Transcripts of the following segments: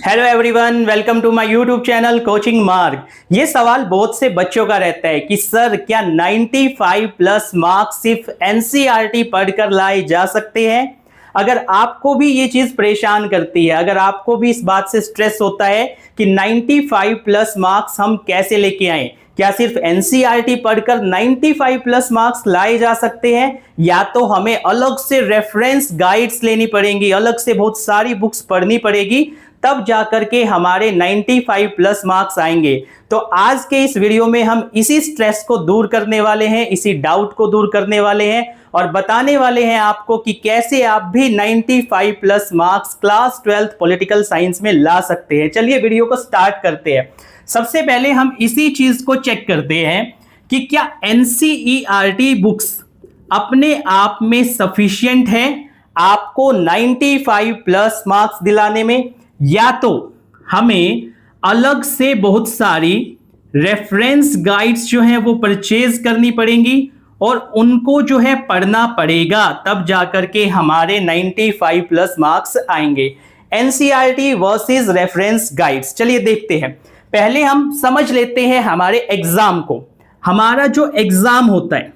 Hello everyone, welcome to my YouTube channel coaching mark. ये सवाल बहुत से बच्चों का रहता है कि सर क्या 95 प्लस मार्क्स सिर्फ एनसीईआरटी पढ़कर लाए जा सकते हैं। अगर आपको भी ये चीज परेशान करती है, अगर आपको भी इस बात से स्ट्रेस होता है कि 95 प्लस मार्क्स हम कैसे लेके आए, क्या सिर्फ एनसीईआरटी पढ़कर 95 प्लस मार्क्स लाए जा सकते हैं या तो हमें अलग से रेफरेंस गाइड्स लेनी पड़ेंगी, अलग से बहुत सारी बुक्स पढ़नी पड़ेगी, तब जाकर के हमारे 95 प्लस मार्क्स आएंगे। तो आज के इस वीडियो में हम इसी स्ट्रेस को दूर करने वाले हैं, इसी डाउट को दूर करने वाले हैं और बताने वाले हैं आपको कि कैसे आप भी 95 plus marks class 12th political science में ला सकते हैं। चलिए वीडियो को स्टार्ट करते हैं। सबसे पहले हम इसी चीज को चेक करते हैं कि क्या एनसीईआरटी बुक्स अपने आप में सफिशिएंट है आपको 95 प्लस मार्क्स दिलाने में, या तो हमें अलग से बहुत सारी रेफरेंस गाइड्स जो हैं वो परचेज करनी पड़ेंगी और उनको जो है पढ़ना पड़ेगा, तब जाकर के हमारे 95 प्लस मार्क्स आएंगे। एनसीईआरटी वर्सेस रेफरेंस गाइड्स, चलिए देखते हैं। पहले हम समझ लेते हैं हमारे एग्जाम को। हमारा जो एग्जाम होता है,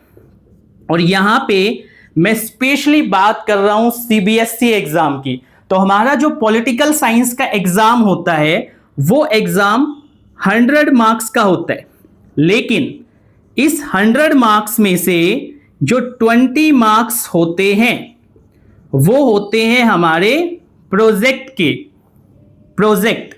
और यहां पे मैं स्पेशली बात कर रहा हूं सीबीएसई एग्जाम की, तो हमारा जो पॉलिटिकल साइंस का एग्जाम होता है वो एग्जाम 100 मार्क्स का होता है, लेकिन इस 100 मार्क्स में से जो 20 मार्क्स होते हैं वो होते हैं हमारे प्रोजेक्ट के। प्रोजेक्ट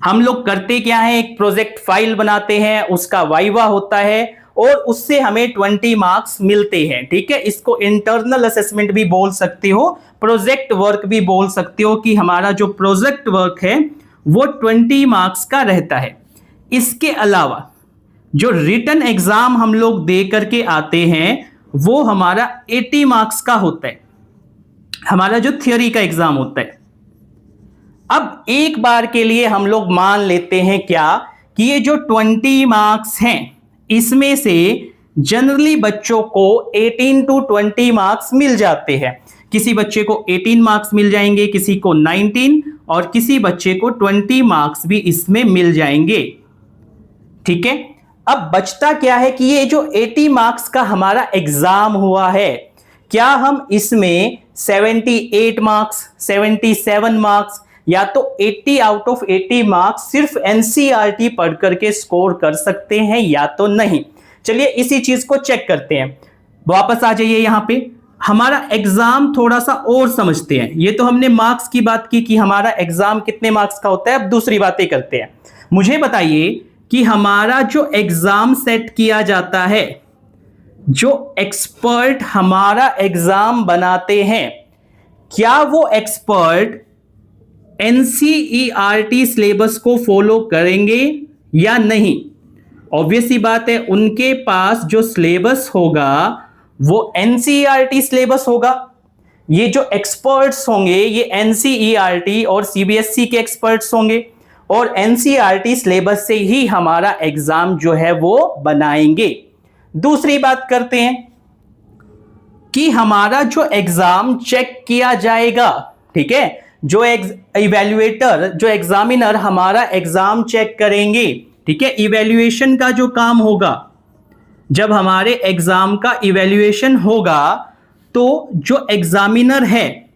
हम लोग करते क्या है, एक प्रोजेक्ट फाइल बनाते हैं, उसका वाइवा होता है और उससे हमें 20 मार्क्स मिलते हैं। ठीक है, इसको इंटरनल असेसमेंट भी बोल सकते हो, प्रोजेक्ट वर्क भी बोल सकते हो कि हमारा जो प्रोजेक्ट वर्क है वो 20 मार्क्स का रहता है। इसके अलावा जो रिटन एग्जाम हम लोग दे करके आते हैं वो हमारा 80 मार्क्स का होता है, हमारा जो थियोरी का एग्जाम होता है। अब एक बार के लिए हम लोग मान लेते हैं क्या कि ये जो 20 मार्क्स हैं इसमें से जनरली बच्चों को 18 to 20 मार्क्स मिल जाते हैं। किसी बच्चे को 18 मार्क्स मिल जाएंगे, किसी को 19 और किसी बच्चे को 20 मार्क्स भी इसमें मिल जाएंगे। ठीक है, अब बचता क्या है कि ये जो 80 मार्क्स का हमारा एग्जाम हुआ है, क्या हम इसमें 78 मार्क्स, 77 मार्क्स या तो 80 आउट ऑफ 80 मार्क्स सिर्फ एनसीईआरटी पढ़ करके स्कोर कर सकते हैं या तो नहीं। चलिए इसी चीज को चेक करते हैं। वापस आ जाइए यहां पे, हमारा एग्जाम थोड़ा सा और समझते हैं। ये तो हमने मार्क्स की बात की कि हमारा एग्जाम कितने मार्क्स का होता है, अब दूसरी बातें करते हैं। मुझे बताइए कि हमारा जो एग्जाम सेट किया जाता है, जो एक्सपर्ट हमारा एग्जाम बनाते हैं, क्या वो एक्सपर्ट एनसीईआरटी सिलेबस को फॉलो करेंगे या नहीं? ऑब्वियस ही बात है, उनके पास जो सिलेबस होगा वो एनसीईआरटी सिलेबस होगा। ये जो एक्सपर्ट्स होंगे ये एनसीईआरटी और सीबीएसई के एक्सपर्ट्स होंगे और एनसीईआरटी सिलेबस से ही हमारा एग्जाम जो है वो बनाएंगे। दूसरी बात करते हैं कि हमारा जो एग्जाम चेक किया जाएगा, ठीक है, जो इवैल्यूएटर, जो एग्जामिनर हमारा एग्जाम चेक करेंगे, ठीक है, इवैल्यूएशन का जो काम होगा, जब हमारे एग्जाम का इवैल्यूएशन होगा तो जो एग्जामिनर है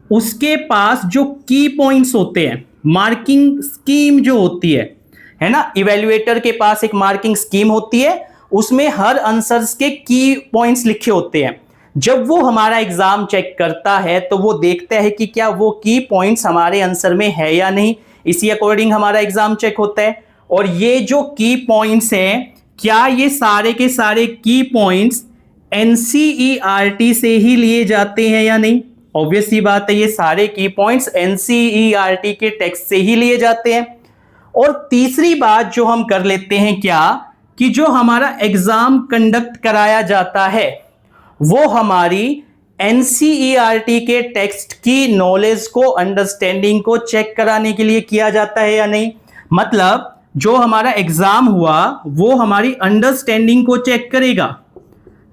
उसके पास जो की पॉइंट्स होते हैं, मार्किंग स्कीम जो होती है ना, इवैल्यूएटर के पास एक मार्किंग स्कीम होती है, उसमें हर आंसर्स के की पॉइंट्स लिखे होते हैं। जब वो हमारा एग्जाम चेक करता है तो वो देखता है कि क्या वो की पॉइंट्स हमारे आंसर में है या नहीं, इसी अकॉर्डिंग हमारा एग्जाम चेक होता है। और ये जो की पॉइंट्स हैं, क्या ये सारे के सारे की पॉइंट्स एनसीईआरटी से ही लिए जाते हैं या नहीं? ऑब्वियस ही बात है, ये सारे की पॉइंट्स एनसीईआरटी के टेक्स्ट से ही लिए जाते हैं। और तीसरी बात जो हम कर लेते हैं क्या, कि जो हमारा एग्जाम कंडक्ट कराया जाता है वो हमारी एनसीईआरटी के टेक्स्ट की नॉलेज को, अंडरस्टैंडिंग को चेक कराने के लिए किया जाता है या नहीं। मतलब जो हमारा एग्जाम हुआ वो हमारी अंडरस्टैंडिंग को चेक करेगा,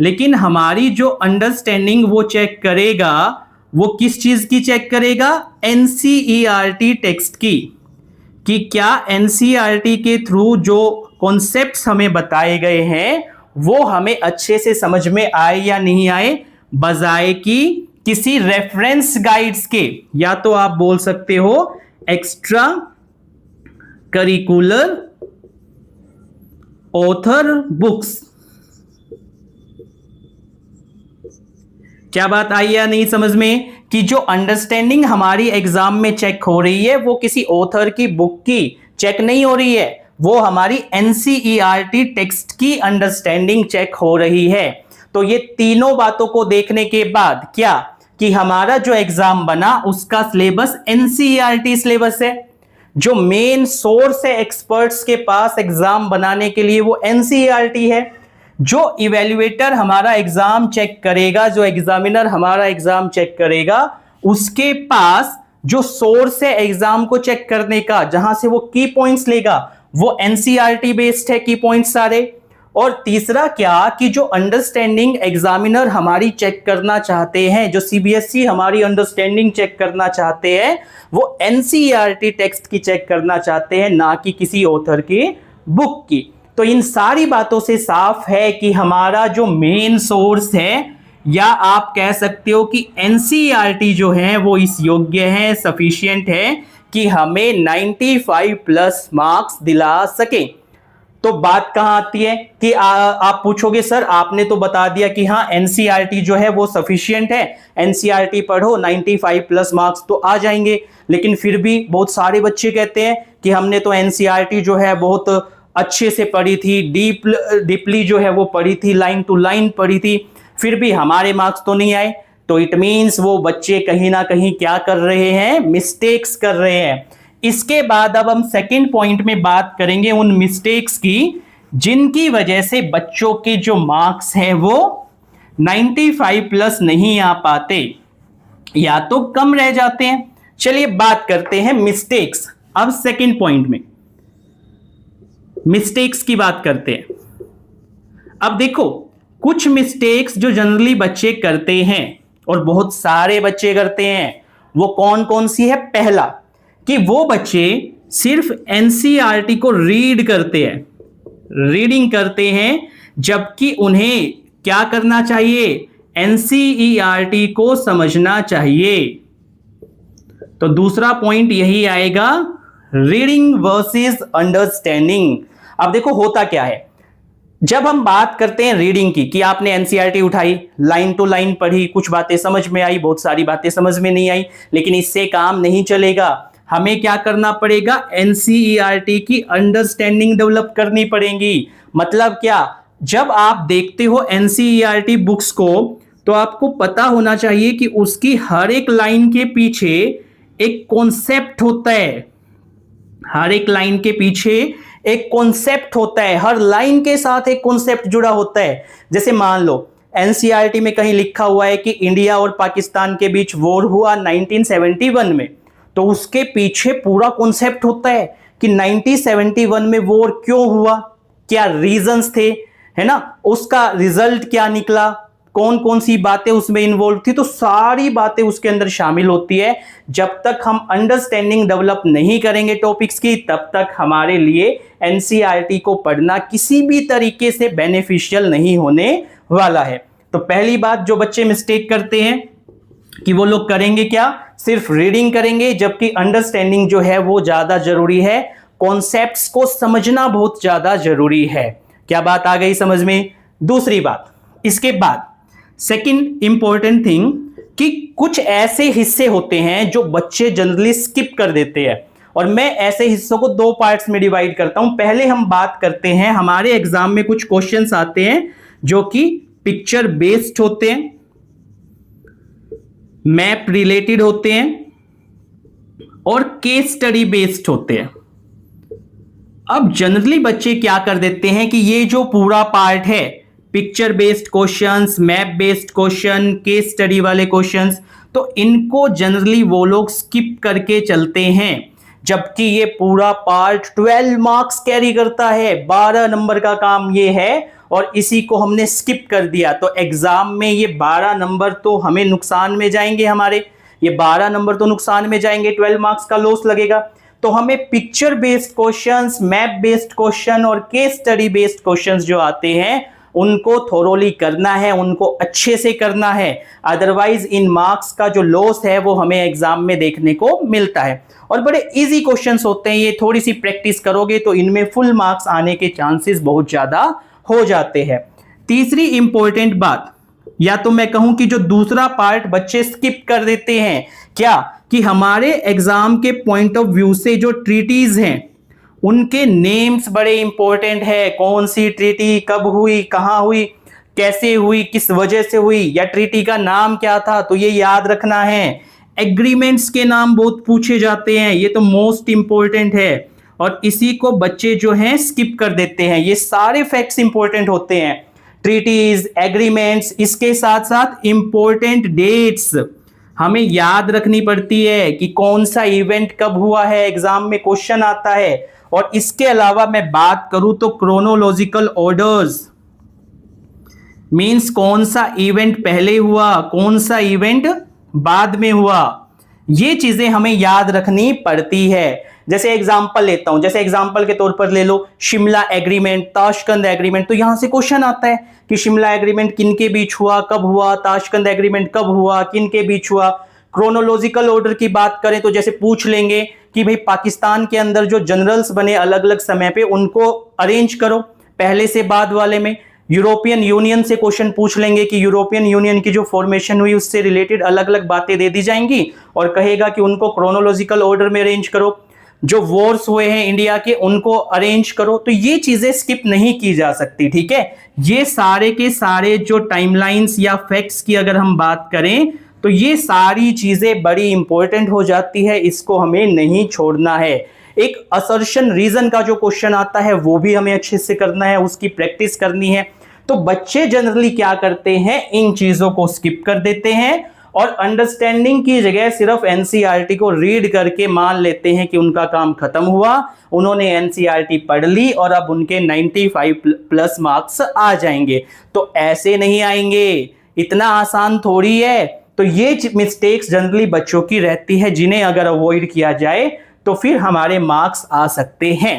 लेकिन हमारी जो अंडरस्टैंडिंग वो चेक करेगा वो किस चीज की चेक करेगा? एनसीईआरटी टेक्स्ट की, कि क्या एनसीईआरटी के थ्रू जो कॉन्सेप्ट्स हमें बताए गए हैं वो हमें अच्छे से समझ में आए या नहीं आए, बजाय कि किसी रेफरेंस गाइड्स के, या तो आप बोल सकते हो एक्स्ट्रा करिकुलर ऑथर बुक्स। क्या बात आई या नहीं समझ में? कि जो अंडरस्टैंडिंग हमारी एग्जाम में चेक हो रही है वो किसी ऑथर की बुक की चेक नहीं हो रही है, वो हमारी एनसीईआरटी टेक्स्ट की अंडरस्टैंडिंग चेक हो रही है। तो ये तीनों बातों को देखने के बाद क्या कि हमारा जो एग्जाम बना उसका सिलेबस एनसीईआरटी सिलेबस है, जो मेन सोर्स है एक्सपर्ट्स के पास एग्जाम बनाने के लिए वो एनसीईआरटी है। जो इवैल्यूएटर हमारा एग्जाम चेक करेगा, जो एग्जामिनर हमारा एग्जाम चेक करेगा, उसके पास जो सोर्स है एग्जाम को चेक करने का, जहां से वो की पॉइंट्स लेगा, वो एनसीईआरटी बेस्ड है की पॉइंट्स सारे। और तीसरा क्या कि जो अंडरस्टैंडिंग एग्जामिनर हमारी चेक करना चाहते हैं, जो सीबीएसई हमारी अंडरस्टैंडिंग चेक करना चाहते हैं, वो एनसीईआरटी टेक्स्ट की चेक करना चाहते हैं, ना कि किसी ऑथर की बुक की। तो इन सारी बातों से साफ है कि हमारा जो मेन सोर्स है, या आप कह सकते हो कि एनसीईआरटी जो है वो इस योग्य है, सफिशिएंट है कि हमें 95 प्लस मार्क्स दिला सके। तो बात कहां आती है कि आप पूछोगे सर आपने तो बता दिया कि हाँ एनसीईआरटी जो है वो सफिशिएंट है, एनसीईआरटी पढ़ो 95 प्लस मार्क्स तो आ जाएंगे, लेकिन फिर भी बहुत सारे बच्चे कहते हैं कि हमने तो एनसीईआरटी जो है बहुत अच्छे से पढ़ी थी, डीपली जो है वो पढ़ी थी, लाइन टू लाइन पढ़ी थी, फिर भी हमारे मार्क्स तो नहीं आए। तो इट मीन्स वो बच्चे कहीं ना कहीं क्या कर रहे हैं? मिस्टेक्स कर रहे हैं। इसके बाद अब हम सेकंड पॉइंट में बात करेंगे उन मिस्टेक्स की जिनकी वजह से बच्चों के जो मार्क्स हैं वो 95 प्लस नहीं आ पाते या तो कम रह जाते हैं। चलिए बात करते हैं मिस्टेक्स। अब सेकंड पॉइंट में मिस्टेक्स की बात करते हैं। अब देखो कुछ मिस्टेक्स जो जनरली बच्चे करते हैं और बहुत सारे बच्चे करते हैं, वो कौन कौन सी है? पहला कि वो बच्चे सिर्फ एनसीईआरटी को रीड करते हैं, रीडिंग करते हैं, जबकि उन्हें क्या करना चाहिए? एनसीईआरटी को समझना चाहिए। तो दूसरा पॉइंट यही आएगा, रीडिंग वर्सेस अंडरस्टैंडिंग। अब देखो होता क्या है, जब हम बात करते हैं रीडिंग की कि आपने एनसीईआरटी उठाई, लाइन टू लाइन पढ़ी, कुछ बातें समझ में आई, बहुत सारी बातें समझ में नहीं आई, लेकिन इससे काम नहीं चलेगा। हमें क्या करना पड़ेगा? एनसीईआरटी की अंडरस्टैंडिंग डेवलप करनी पड़ेगी। मतलब क्या? जब आप देखते हो एनसीईआरटी बुक्स को तो आपको पता होना चाहिए कि उसकी हर एक लाइन के पीछे एक कॉन्सेप्ट होता है, हर एक लाइन के पीछे एक कॉन्सेप्ट होता है, हर लाइन के साथ एक कॉन्सेप्ट जुड़ा होता है। जैसे मान लो एनसीईआरटी में कहीं लिखा हुआ है कि इंडिया और पाकिस्तान के बीच वॉर हुआ 1971 में, तो उसके पीछे पूरा कॉन्सेप्ट होता है कि 1971 में वॉर क्यों हुआ, क्या रीजंस थे, है ना, उसका रिजल्ट क्या निकला, कौन कौन सी बातें उसमें इन्वॉल्व थी। तो सारी बातें उसके अंदर शामिल होती है। जब तक हम अंडरस्टैंडिंग डेवलप नहीं करेंगे टॉपिक्स की, तब तक हमारे लिए एनसीईआरटी को पढ़ना किसी भी तरीके से बेनिफिशियल नहीं होने वाला है। तो पहली बात जो बच्चे मिस्टेक करते हैं कि वो लोग करेंगे क्या? सिर्फ रीडिंग करेंगे, जबकि अंडरस्टैंडिंग जो है वो ज्यादा जरूरी है, कॉन्सेप्ट्स को समझना बहुत ज्यादा जरूरी है। क्या बात आ गई समझ में? दूसरी बात, इसके बाद सेकंड इंपॉर्टेंट थिंग कि कुछ ऐसे हिस्से होते हैं जो बच्चे जनरली स्किप कर देते हैं, और मैं ऐसे हिस्सों को दो पार्ट्स में डिवाइड करता हूं। पहले हम बात करते हैं, हमारे एग्जाम में कुछ क्वेश्चंस आते हैं जो कि पिक्चर बेस्ड होते हैं, मैप रिलेटेड होते हैं और केस स्टडी बेस्ड होते हैं। अब जनरली बच्चे क्या कर देते हैं कि ये जो पूरा पार्ट है, picture based questions, map based question, case study वाले क्वेश्चंस, तो इनको जनरली वो लोग स्किप करके चलते हैं, जबकि ये पूरा पार्ट 12 मार्क्स कैरी करता है। 12 नंबर का काम ये है और इसी को हमने स्किप कर दिया तो एग्जाम में ये 12 नंबर तो हमें नुकसान में जाएंगे, हमारे ये 12 नंबर तो नुकसान में जाएंगे, 12 मार्क्स का लॉस लगेगा। तो हमें picture based questions, map based question और केस स्टडी बेस्ड क्वेश्चंस जो आते हैं उनको थोरोली करना है, उनको अच्छे से करना है, अदरवाइज इन मार्क्स का जो लॉस है वो हमें एग्जाम में देखने को मिलता है। और बड़े इजी क्वेश्चंस होते हैं ये, थोड़ी सी प्रैक्टिस करोगे तो इनमें फुल मार्क्स आने के चांसेस बहुत ज्यादा हो जाते हैं। तीसरी इंपॉर्टेंट बात, या तो मैं कहूं कि जो दूसरा पार्ट बच्चे स्किप कर देते हैं, क्या कि हमारे एग्जाम के पॉइंट ऑफ व्यू से जो ट्रीटीज हैं उनके नेम्स बड़े इंपॉर्टेंट है। कौन सी ट्रीटी कब हुई, कहां हुई, कैसे हुई, किस वजह से हुई, या ट्रीटी का नाम क्या था, तो ये याद रखना है। एग्रीमेंट्स के नाम बहुत पूछे जाते हैं, ये तो मोस्ट इंपॉर्टेंट है और इसी को बच्चे जो हैं स्किप कर देते हैं। ये सारे फैक्ट्स इंपॉर्टेंट होते हैं, ट्रीटीज, एग्रीमेंट्स, इसके साथ साथ इंपॉर्टेंट डेट्स हमें याद रखनी पड़ती है कि कौन सा इवेंट कब हुआ है, एग्जाम में क्वेश्चन आता है। और इसके अलावा मैं बात करूं तो क्रोनोलॉजिकल ऑर्डर्स मींस कौन सा इवेंट पहले हुआ, कौन सा इवेंट बाद में हुआ, ये चीजें हमें याद रखनी पड़ती है। जैसे एग्जांपल लेता हूं, जैसे एग्जांपल के तौर पर ले लो शिमला एग्रीमेंट, ताशकंद एग्रीमेंट, तो यहां से क्वेश्चन आता है कि शिमला एग्रीमेंट किन के बीच हुआ, कब हुआ, ताशकंद एग्रीमेंट कब हुआ, किन के बीच हुआ। क्रोनोलॉजिकल ऑर्डर की बात करें तो जैसे पूछ लेंगे कि भाई पाकिस्तान के अंदर जो जनरल्स बने अलग अलग समय पे उनको अरेंज करो पहले से बाद वाले में। यूरोपियन यूनियन से क्वेश्चन पूछ लेंगे कि यूरोपियन यूनियन की जो फॉर्मेशन हुई उससे रिलेटेड अलग अलग बातें दे दी जाएंगी और कहेगा कि उनको क्रोनोलॉजिकल ऑर्डर में अरेंज करो। जो वॉर्स हुए हैं इंडिया के उनको अरेंज करो। तो ये चीजें स्किप नहीं की जा सकती, ठीक है। ये सारे के सारे जो टाइमलाइंस या फैक्ट्स की अगर हम बात करें तो ये सारी चीजें बड़ी इंपॉर्टेंट हो जाती है, इसको हमें नहीं छोड़ना है। एक असर्शन रीजन का जो क्वेश्चन आता है वो भी हमें अच्छे से करना है, उसकी प्रैक्टिस करनी है। तो बच्चे जनरली क्या करते हैं, इन चीजों को स्किप कर देते हैं और अंडरस्टैंडिंग की जगह सिर्फ एनसीईआरटी को रीड करके मान लेते हैं कि उनका काम खत्म हुआ, उन्होंने एनसीईआरटी पढ़ ली और अब उनके 95+ मार्क्स आ जाएंगे। तो ऐसे नहीं आएंगे, इतना आसान थोड़ी है। तो ये मिस्टेक्स जनरली बच्चों की रहती है जिन्हें अगर अवॉइड किया जाए तो फिर हमारे मार्क्स आ सकते हैं।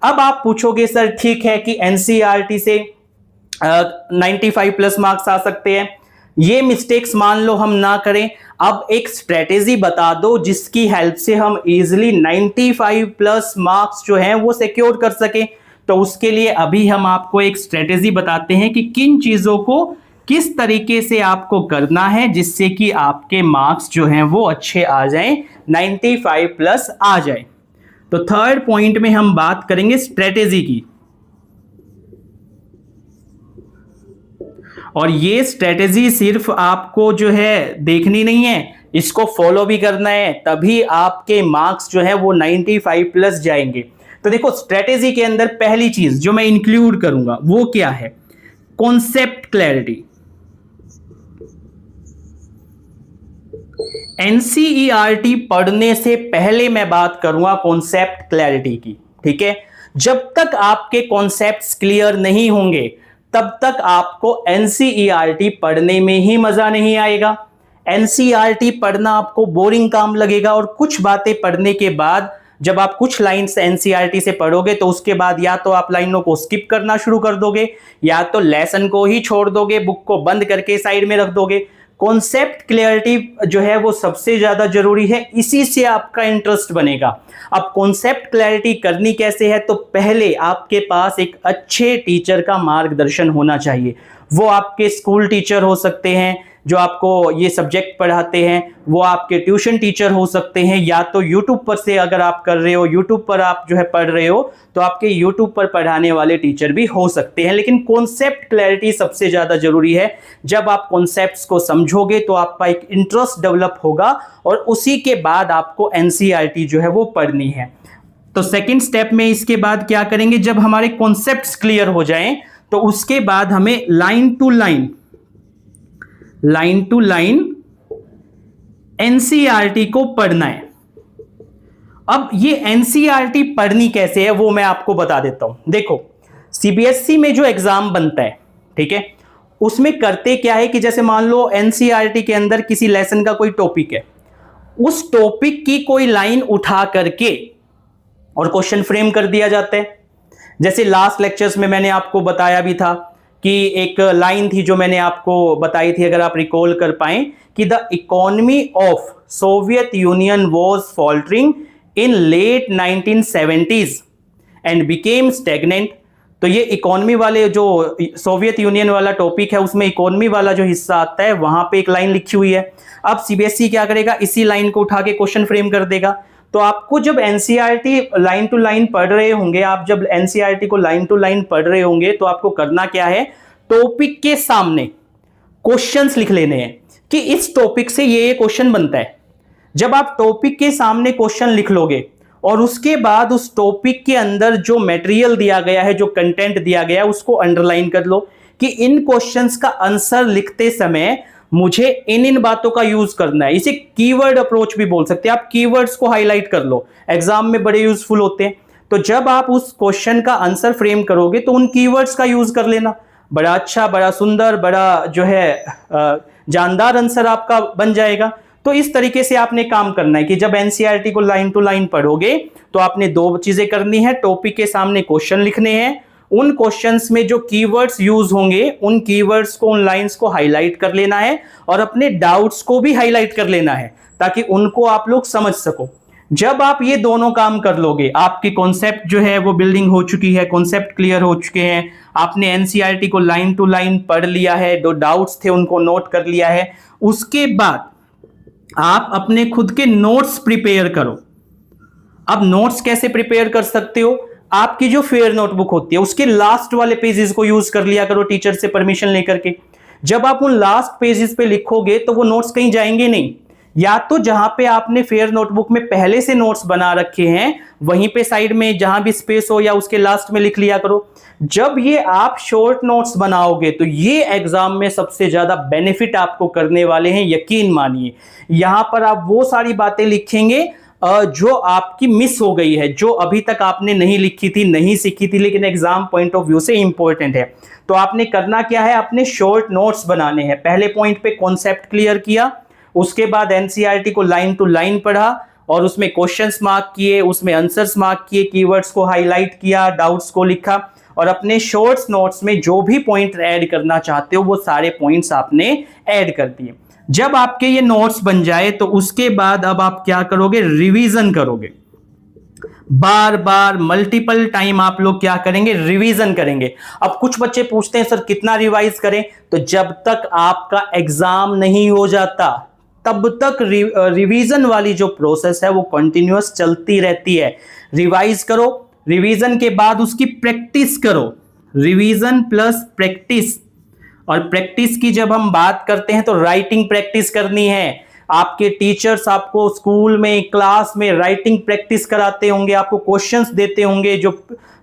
अब आप पूछोगे सर ठीक है कि एनसीईआरटी से 95+ मार्क्स आ सकते हैं, ये मिस्टेक्स मान लो हम ना करें, अब एक स्ट्रेटेजी बता दो जिसकी हेल्प से हम इजीली 95+ मार्क्स जो हैं वो सिक्योर कर सकें। तो उसके लिए अभी हम आपको एक स्ट्रेटेजी बताते हैं कि किन चीजों को किस तरीके से आपको करना है जिससे कि आपके मार्क्स जो हैं वो अच्छे आ जाएं, 95+ आ जाए। तो थर्ड पॉइंट में हम बात करेंगे स्ट्रेटेजी की, और ये स्ट्रेटेजी सिर्फ आपको जो है देखनी नहीं है, इसको फॉलो भी करना है, तभी आपके मार्क्स जो है वो 95+ जाएंगे। तो देखो स्ट्रेटेजी के अंदर पहली चीज जो मैं इंक्लूड करूंगा वो क्या है, कॉन्सेप्ट क्लैरिटी। एनसीईआरटी पढ़ने से पहले मैं बात करूंगा कॉन्सेप्ट क्लैरिटी की, ठीक है। जब तक आपके कॉन्सेप्ट्स क्लियर नहीं होंगे तब तक आपको एनसीईआरटी पढ़ने में ही मजा नहीं आएगा। एनसीईआरटी पढ़ना आपको बोरिंग काम लगेगा और कुछ बातें पढ़ने के बाद जब आप कुछ लाइन्स एनसीईआरटी से पढ़ोगे तो उसके बाद या तो आप लाइनों को स्किप करना शुरू कर दोगे या तो लेसन को ही छोड़ दोगे, बुक को बंद करके साइड में रख दोगे। कॉन्सेप्ट क्लैरिटी जो है वो सबसे ज्यादा जरूरी है, इसी से आपका इंटरेस्ट बनेगा। अब कॉन्सेप्ट क्लैरिटी करनी कैसे है, तो पहले आपके पास एक अच्छे टीचर का मार्गदर्शन होना चाहिए। वो आपके स्कूल टीचर हो सकते हैं जो आपको ये सब्जेक्ट पढ़ाते हैं, वो आपके ट्यूशन टीचर हो सकते हैं, या तो यूट्यूब पर से अगर आप कर रहे हो, यूट्यूब पर आप जो है पढ़ रहे हो तो आपके यूट्यूब पर पढ़ाने वाले टीचर भी हो सकते हैं। लेकिन कॉन्सेप्ट क्लैरिटी सबसे ज़्यादा जरूरी है। जब आप कॉन्सेप्ट्स को समझोगे तो आपका एक इंटरेस्ट डेवलप होगा और उसी के बाद आपको एनसीईआरटी जो है वो पढ़नी है। तो सेकेंड स्टेप में इसके बाद क्या करेंगे, जब हमारे कॉन्सेप्ट्स क्लियर हो जाएं तो उसके बाद हमें लाइन टू लाइन एनसीईआरटी को पढ़ना है। अब ये एनसीईआरटी पढ़नी कैसे है वो मैं आपको बता देता हूं। देखो सीबीएसई में जो एग्जाम बनता है, ठीक है, उसमें करते क्या है कि जैसे मान लो एनसीईआरटी के अंदर किसी लेसन का कोई टॉपिक है, उस टॉपिक की कोई लाइन उठा करके और क्वेश्चन फ्रेम कर दिया जाता है। जैसे लास्ट लेक्चर्स में मैंने आपको बताया भी था कि एक लाइन थी जो मैंने आपको बताई थी, अगर आप रिकॉल कर पाए, कि the economy of Soviet Union was faltering in late 1970s and became stagnant. तो ये इकोनॉमी वाले जो सोवियत यूनियन वाला टॉपिक है, उसमें इकोनॉमी वाला जो हिस्सा आता है, वहां पे एक लाइन लिखी हुई है। अब सीबीएसई क्या करेगा, इसी लाइन को उठा के क्वेश्चन फ्रेम कर देगा। तो आपको जब एनसीईआरटी लाइन टू लाइन पढ़ रहे होंगे, आप जब एनसीईआरटी को लाइन टू लाइन पढ़ रहे होंगे, तो आपको करना क्या है, टॉपिक के सामने क्वेश्चंस लिख लेने हैं कि इस टॉपिक से ये क्वेश्चन बनता है। जब आप टॉपिक के सामने क्वेश्चन लिख लोगे और उसके बाद उस टॉपिक के अंदर जो मटेरियल दिया गया है, जो कंटेंट दिया गया है, उसको अंडरलाइन कर लो कि इन क्वेश्चंस का आंसर लिखते समय मुझे इन बातों का यूज करना है। इसे कीवर्ड अप्रोच भी बोल सकते हैं। आप कीवर्ड्स को हाईलाइट कर लो, एग्जाम में बड़े यूजफुल होते हैं। तो जब आप उस क्वेश्चन का आंसर फ्रेम करोगे तो उन कीवर्ड्स का यूज कर लेना। बड़ा अच्छा, बड़ा सुंदर, बड़ा जो है जानदार आंसर आपका बन जाएगा। तो इस तरीके से आपने काम करना है कि जब एनसीईआरटी को लाइन टू लाइन पढ़ोगे तो आपने दो चीजें करनी है। टॉपिक के सामने क्वेश्चन लिखने हैं, उन क्वेश्चंस में जो कीवर्ड्स यूज होंगे उन कीवर्ड्स को, उन लाइंस को हाईलाइट कर लेना है और अपने डाउट्स को भी हाईलाइट कर लेना है ताकि उनको आप लोग समझ सको। जब आप ये दोनों काम कर लोगे, आपकी कॉन्सेप्ट जो है वो बिल्डिंग हो चुकी है, कॉन्सेप्ट क्लियर हो चुके हैं, आपने एनसीईआरटी को लाइन टू लाइन पढ़ लिया है, जो डाउट्स थे उनको नोट कर लिया है, उसके बाद आप अपने खुद के नोट्स प्रिपेयर करो। अब नोट्स कैसे प्रिपेयर कर सकते हो, आपकी जो फेयर नोटबुक होती है उसके लास्ट वाले पेजेस को यूज कर लिया करो टीचर से परमिशन लेकर के। जब आप उन लास्ट पेजेस पे लिखोगे तो वो नोट्स कहीं जाएंगे नहीं, या तो जहां पे आपने फेयर नोटबुक में पहले से नोट्स बना रखे हैं वहीं पे साइड में जहां भी स्पेस हो या उसके लास्ट में लिख लिया करो। जब ये आप शॉर्ट नोट्स बनाओगे तो ये एग्जाम में सबसे ज्यादा बेनिफिट आपको करने वाले हैं, यकीन मानिए। यहां पर आप वो सारी बातें लिखेंगे जो आपकी मिस हो गई है, जो अभी तक आपने नहीं लिखी थी, नहीं सीखी थी, लेकिन एग्जाम पॉइंट ऑफ व्यू से इंपॉर्टेंट है। तो आपने करना क्या है, अपने शॉर्ट नोट्स बनाने हैं। पहले पॉइंट पे कॉन्सेप्ट क्लियर किया, उसके बाद एनसीईआरटी को लाइन टू लाइन पढ़ा और उसमें क्वेश्चंस मार्क किए, उसमें आंसर्स मार्क किए, कीवर्ड्स को हाईलाइट किया, डाउट्स को लिखा और अपने शॉर्ट्स नोट्स में जो भी पॉइंट ऐड करना चाहते हो वो सारे पॉइंट्स आपने ऐड कर दिए। जब आपके ये नोट्स बन जाए तो उसके बाद अब आप क्या करोगे, रिवीजन करोगे। बार बार मल्टीपल टाइम आप लोग क्या करेंगे, रिवीजन करेंगे। अब कुछ बच्चे पूछते हैं सर कितना रिवाइज करें, तो जब तक आपका एग्जाम नहीं हो जाता तब तक रिवीजन वाली जो प्रोसेस है वो कंटिन्यूअस चलती रहती है। रिवाइज करो, रिवीजन के बाद उसकी प्रैक्टिस करो, रिवीजन प्लस प्रैक्टिस। और प्रैक्टिस की जब हम बात करते हैं तो राइटिंग प्रैक्टिस करनी है। आपके टीचर्स आपको स्कूल में, क्लास में राइटिंग प्रैक्टिस कराते होंगे, आपको क्वेश्चंस देते होंगे जो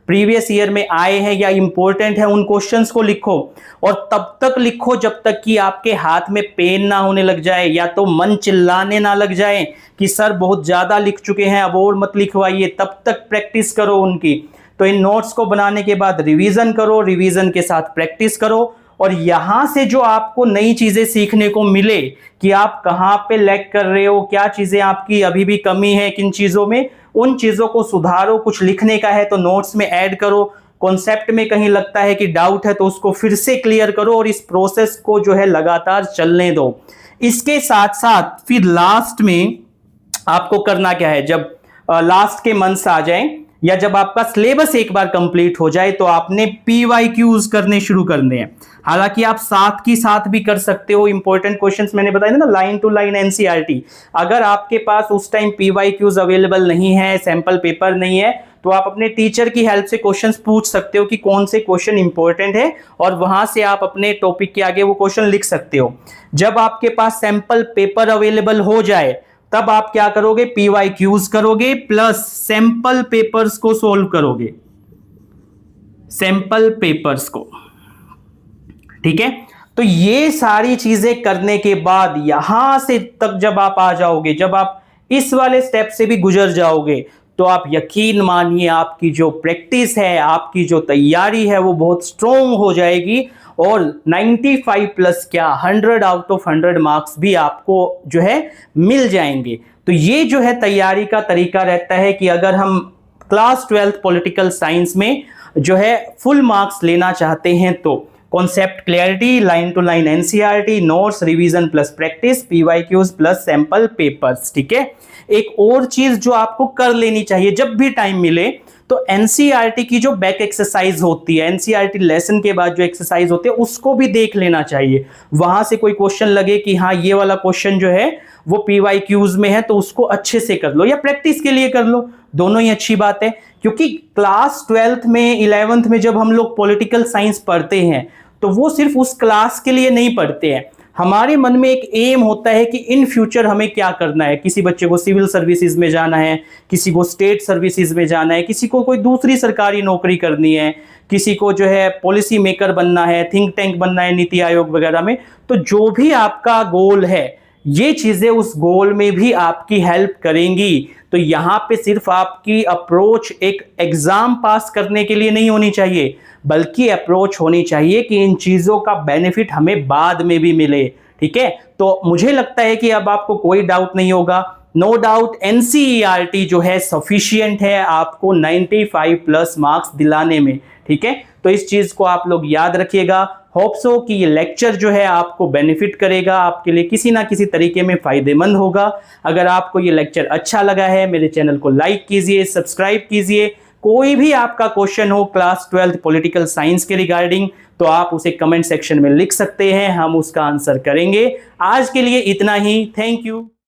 प्रीवियस ईयर में आए हैं या इंपॉर्टेंट है, उन क्वेश्चंस को लिखो और तब तक लिखो जब तक कि आपके हाथ में पेन ना होने लग जाए या तो मन चिल्लाने ना लग जाए कि सर बहुत ज्यादा लिख चुके हैं अब और मत लिखवाइए। तब तक प्रैक्टिस करो उनकी। तो इन नोट्स को बनाने के बाद रिवीजन करो, रिवीजन के साथ प्रैक्टिस करो और यहां से जो आपको नई चीजें सीखने को मिले कि आप कहां पे लैग कर रहे हो, क्या चीजें आपकी अभी भी कमी है किन चीजों में, उन चीजों को सुधारो। कुछ लिखने का है तो नोट्स में ऐड करो, कॉन्सेप्ट में कहीं लगता है कि डाउट है तो उसको फिर से क्लियर करो और इस प्रोसेस को जो है लगातार चलने दो। इसके साथ साथ फिर लास्ट में आपको करना क्या है, जब लास्ट के मंथ्स आ जाएं या जब आपका सिलेबस एक बार कंप्लीट हो जाए तो आपने पीवाईक्यूज करने शुरू करने हैं। हालांकि आप साथ की साथ भी कर सकते हो, इंपॉर्टेंट क्वेश्चंस मैंने बताया ना, लाइन टू लाइन एनसीईआरटी। अगर आपके पास उस टाइम पीवाईक्यूज अवेलेबल नहीं है, सैंपल पेपर नहीं है, तो आप अपने टीचर की हेल्प से क्वेश्चंस पूछ सकते हो कि कौन से क्वेश्चन इंपॉर्टेंट है और वहां से आप अपने टॉपिक के आगे वो क्वेश्चन लिख सकते हो। जब आपके पास सैंपल पेपर अवेलेबल हो जाए तब आप क्या करोगे, पीवाईक्यूज करोगे प्लस सैंपल पेपर्स को सोल्व करोगे, सैंपल पेपर्स को। ठीक है, तो ये सारी चीजें करने के बाद यहां से तक जब आप आ जाओगे, जब आप इस वाले स्टेप से भी गुजर जाओगे तो आप यकीन मानिए आपकी जो प्रैक्टिस है, आपकी जो तैयारी है वो बहुत स्ट्रोंग हो जाएगी और 95 प्लस क्या 100 आउट ऑफ 100 मार्क्स भी आपको जो है मिल जाएंगे। तो ये जो है तैयारी का तरीका रहता है कि अगर हम क्लास 12th पॉलिटिकल साइंस में जो है फुल मार्क्स लेना चाहते हैं तो concept clarity, line to line NCERT, notes, revision plus practice, PYQs plus sample papers. ठीक है, एक और चीज जो आपको कर लेनी चाहिए जब भी टाइम मिले, तो एनसीईआरटी की जो बैक एक्सरसाइज होती है, एनसीईआरटी लेसन के बाद जो एक्सरसाइज होती है उसको भी देख लेना चाहिए। वहां से कोई क्वेश्चन लगे कि हाँ ये वाला क्वेश्चन जो है वो पीवाईक्यूज में है तो उसको अच्छे से कर लो या प्रैक्टिस के लिए कर लो, दोनों ही अच्छी बात है। क्योंकि क्लास 12th में 11th में जब हम लोग पॉलिटिकल साइंस पढ़ते हैं तो वो सिर्फ उस क्लास के लिए नहीं पढ़ते हैं, हमारे मन में एक एम होता है कि इन फ्यूचर हमें क्या करना है। किसी बच्चे को सिविल सर्विसेज में जाना है, किसी को स्टेट सर्विसेज में जाना है, किसी को कोई दूसरी सरकारी नौकरी करनी है, किसी को जो है पॉलिसी मेकर बनना है, थिंक टैंक बनना है नीति आयोग वगैरह में। तो जो भी आपका गोल है ये चीजें उस गोल में भी आपकी हेल्प करेंगी। तो यहां पे सिर्फ आपकी अप्रोच एक एग्जाम पास करने के लिए नहीं होनी चाहिए, बल्कि अप्रोच होनी चाहिए कि इन चीजों का बेनिफिट हमें बाद में भी मिले। ठीक है, तो मुझे लगता है कि अब आपको कोई डाउट नहीं होगा। नो डाउट एनसीईआरटी जो है सफिशिएंट है आपको 95 प्लस मार्क्स दिलाने में। ठीक है, तो इस चीज को आप लोग याद रखिएगा। होप सो कि ये लेक्चर जो है आपको बेनिफिट करेगा, आपके लिए किसी ना किसी तरीके में फायदेमंद होगा। अगर आपको ये लेक्चर अच्छा लगा है मेरे चैनल को लाइक कीजिए, सब्सक्राइब कीजिए। कोई भी आपका क्वेश्चन हो क्लास 12th पॉलिटिकल साइंस के रिगार्डिंग तो आप उसे कमेंट सेक्शन में लिख सकते हैं, हम उसका आंसर करेंगे। आज के लिए इतना ही, थैंक यू।